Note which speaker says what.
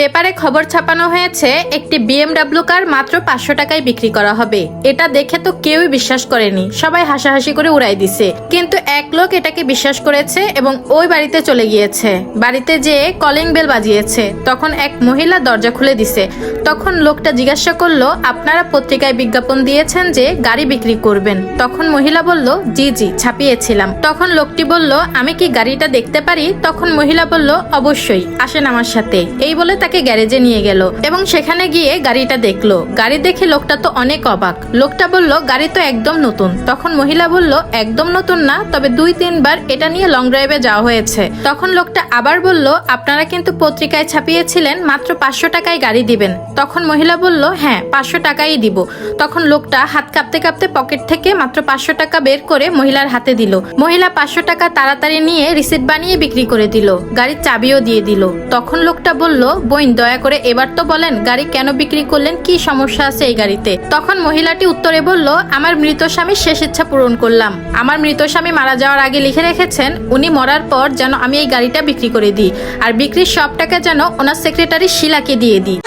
Speaker 1: পেপারে খবর ছাপানো হয়েছে একটি BMW কার মাত্র 500 টাকায় বিক্রি করা হবে। এটা দেখে তো কেউই বিশ্বাস করেনি, সবাই হাসাহাসি করে উড়াই দিছে। কিন্তু এক লোক এটাকে বিশ্বাস করেছে এবং ওই বাড়িতে চলে গিয়েছে। বাড়িতে যেয়ে কলিং বেল বাজিয়েছে, তখন এক মহিলা দরজা খুলে দিছে। তখন লোকটা জিজ্ঞাসা করলো, আপনারা পত্রিকায় বিজ্ঞাপন দিয়েছেন যে গাড়ি বিক্রি করবেন? তখন মহিলা বলল, জি জি ছাপিয়েছিলাম। তখন লোকটি বলল, আমি কি গাড়িটা দেখতে পারি? তখন মহিলা বলল, অবশ্যই, আসেন আমার সাথে। এই বলে তাকে গ্যারেজে নিয়ে গেল এবং সেখানে গিয়ে গাড়িটা দেখলো। গাড়ি দেখে লোকটা তো অনেক অবাক। লোকটা বলল, গাড়ি তো একদম নতুন। তখন মহিলা বলল, একদম নতুন না, তবে 2-3 বার এটা নিয়ে লং ড্রাইভে যাওয়া হয়েছে। তখন লোকটা আবার বলল, আপনারা কিন্তু পত্রিকায় ছাপিয়েছিলেন মাত্র 500 টাকায় গাড়ি দিবেন। তখন মহিলা বলল, হ্যাঁ 500 টাকাই দিব। তখন লোকটা হাত কাঁপতে কাঁপতে পকেট থেকে মাত্র 500 টাকা বের করে মহিলার হাতে দিল। মহিলা 500 টাকা তাড়াতাড়ি নিয়ে রিসিট বানিয়ে বিক্রি করে দিল, গাড়ির চাবিও দিয়ে দিল। তখন লোকটা বলল, বোন দয়া করে এবার তো বলেন গাড়ি কেন বিক্রি করলেন, কি সমস্যা আছে এই গাড়িতে? তখন মহিলাটি উত্তরে বলল, আমার মৃত স্বামীর শেষ ইচ্ছা পূরণ করলাম। আমার মৃত স্বামী মারা যাওয়ার আগে লিখে রেখেছেন উনি মরার পর যেন আমি এই গাড়িটা বিক্রি করে দিই, আর বিক্রির সব টাকা যেন ওনার সেক্রেটারি শিলাকে দিয়ে দিই।